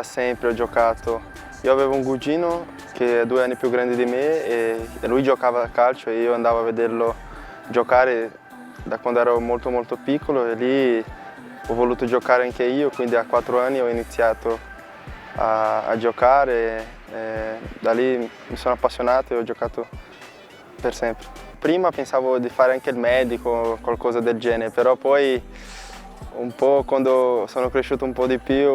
da sempre ho giocato. Io avevo un cugino che è 2 anni più grande di me e lui giocava a calcio e io andavo a vederlo giocare da quando ero molto piccolo e lì ho voluto giocare anche io, quindi a 4 anni ho iniziato a giocare, da lì mi sono appassionato e ho giocato per sempre. Prima pensavo di fare anche il medico o qualcosa del genere, però poi un po' quando sono cresciuto un po' di più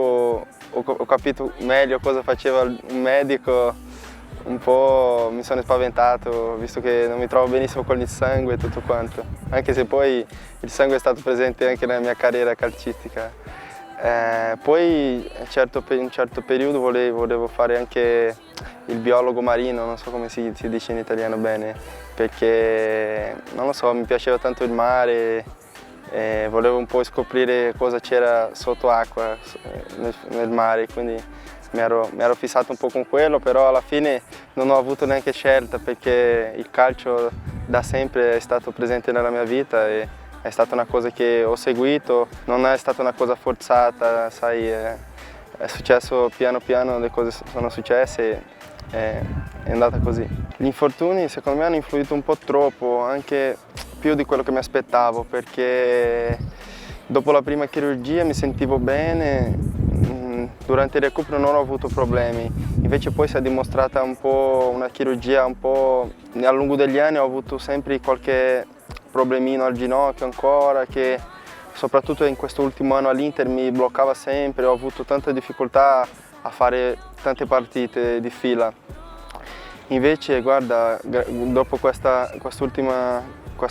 ho capito meglio cosa faceva un medico, un po' mi sono spaventato, visto che non mi trovo benissimo con il sangue e tutto quanto, anche se poi il sangue è stato presente anche nella mia carriera calcistica. Poi in un certo periodo volevo fare anche il biologo marino, non so come si dice in italiano bene, perché non lo so, mi piaceva tanto il mare e volevo un po' scoprire cosa c'era sotto acqua nel mare, quindi mi ero fissato un po' con quello, però alla fine non ho avuto neanche scelta perché il calcio da sempre è stato presente nella mia vita e è stata una cosa che ho seguito, non è stata una cosa forzata, sai, è successo piano piano, le cose sono successe e è andata così. Gli infortuni secondo me hanno influito un po' troppo, anche più di quello che mi aspettavo, perché dopo la prima chirurgia mi sentivo bene, durante il recupero non ho avuto problemi, invece poi si è dimostrata un po' una chirurgia un po', a lungo degli anni ho avuto sempre qualche problemino al ginocchio ancora, che soprattutto in questo ultimo anno all'Inter mi bloccava sempre, ho avuto tante difficoltà a fare tante partite di fila. Invece guarda, dopo questa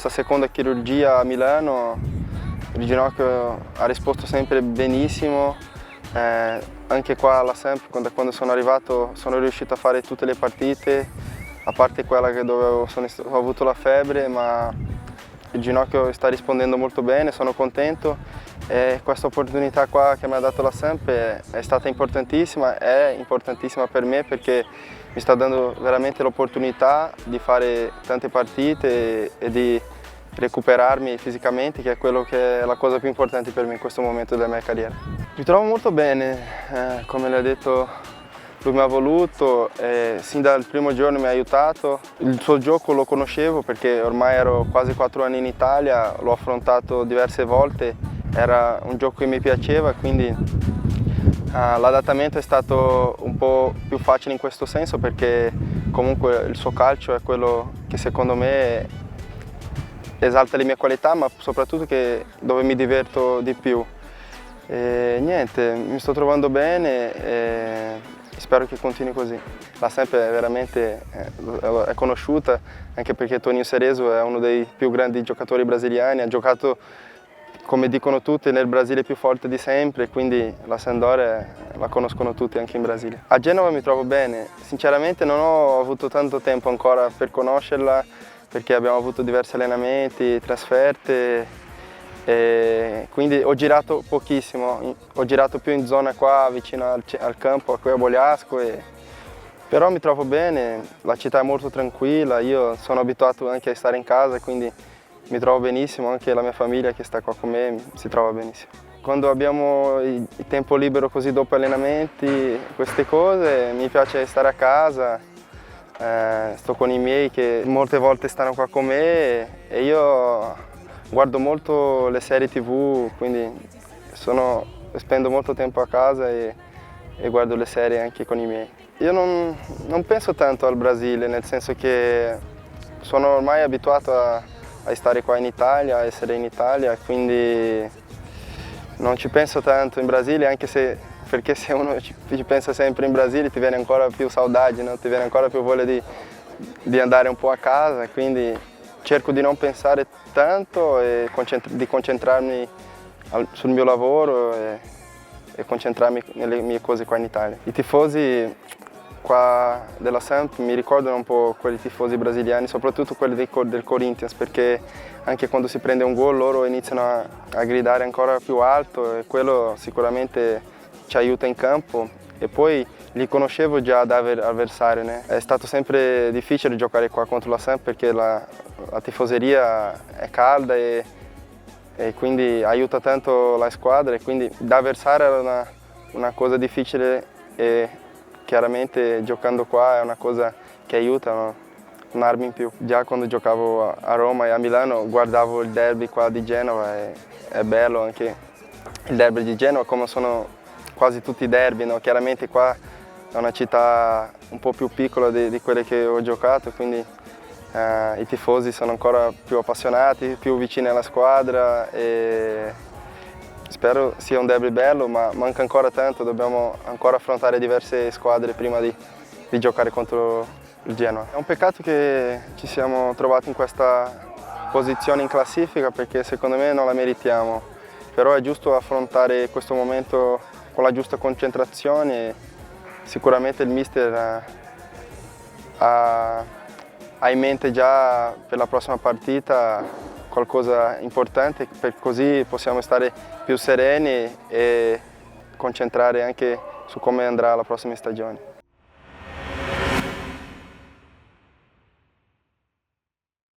seconda chirurgia a Milano il ginocchio ha risposto sempre benissimo, anche qua alla Samp quando sono arrivato sono riuscito a fare tutte le partite, a parte quella dove ho avuto la febbre, ma il ginocchio sta rispondendo molto bene, sono contento e questa opportunità qua che mi ha dato la Samp è stata importantissima, è importantissima per me perché mi sta dando veramente l'opportunità di fare tante partite e di recuperarmi fisicamente, che è la cosa più importante per me in questo momento della mia carriera. Mi trovo molto bene, come le ha detto, lui mi ha voluto, sin dal primo giorno mi ha aiutato. Il suo gioco lo conoscevo perché ormai ero quasi 4 anni in Italia, l'ho affrontato diverse volte, era un gioco che mi piaceva, quindi l'adattamento è stato un po' più facile in questo senso perché comunque il suo calcio è quello che secondo me esalta le mie qualità, ma soprattutto dove mi diverto di più. E niente, mi sto trovando bene e spero che continui così. La Samp è veramente è conosciuta anche perché Toninho Cerezo è uno dei più grandi giocatori brasiliani, ha giocato, come dicono tutti, nel Brasile più forte di sempre, quindi la Sampdoria la conoscono tutti anche in Brasile. A Genova mi trovo bene, sinceramente non ho avuto tanto tempo ancora per conoscerla perché abbiamo avuto diversi allenamenti, trasferte, e quindi ho girato pochissimo, ho girato più in zona qua vicino al campo, qui a Bogliasco, però mi trovo bene, la città è molto tranquilla, io sono abituato anche a stare in casa, quindi mi trovo benissimo, anche la mia famiglia che sta qua con me si trova benissimo. Quando abbiamo il tempo libero così dopo allenamenti, queste cose, mi piace stare a casa, sto con i miei che molte volte stanno qua con me e io guardo molto le serie TV, quindi spendo molto tempo a casa e guardo le serie anche con i miei. Io non penso tanto al Brasile, nel senso che sono ormai abituato a stare qua in Italia, a essere in Italia, quindi non ci penso tanto in Brasile, anche se perché se uno ci pensa sempre in Brasile ti viene ancora più saudade, no? Ti viene ancora più voglia di andare un po' a casa, quindi cerco di non pensare tanto e di concentrarmi sul mio lavoro e concentrarmi nelle mie cose qua in Italia. I tifosi qua della Samp mi ricordano un po' quelli tifosi brasiliani, soprattutto quelli del Corinthians, perché anche quando si prende un gol loro iniziano a gridare ancora più alto e quello sicuramente ci aiuta in campo. E poi li conoscevo già da avversario, né? È stato sempre difficile giocare qua contro la Samp perché la tifoseria è calda e quindi aiuta tanto la squadra e quindi da avversario era una cosa difficile e chiaramente giocando qua è una cosa che aiuta, un'arma in più. Già quando giocavo a Roma e a Milano guardavo il derby qua di Genova e è bello anche il derby di Genova, come sono quasi tutti i derby, no? Chiaramente qua è una città un po' più piccola di quelle che ho giocato, quindi i tifosi sono ancora più appassionati, più vicini alla squadra e spero sia un derby bello, ma manca ancora tanto, dobbiamo ancora affrontare diverse squadre prima di giocare contro il Genoa. È un peccato che ci siamo trovati in questa posizione in classifica perché secondo me non la meritiamo, però è giusto affrontare questo momento con la giusta concentrazione. Sicuramente il mister ha in mente già per la prossima partita qualcosa importante, per così possiamo stare più sereni e concentrare anche su come andrà la prossima stagione.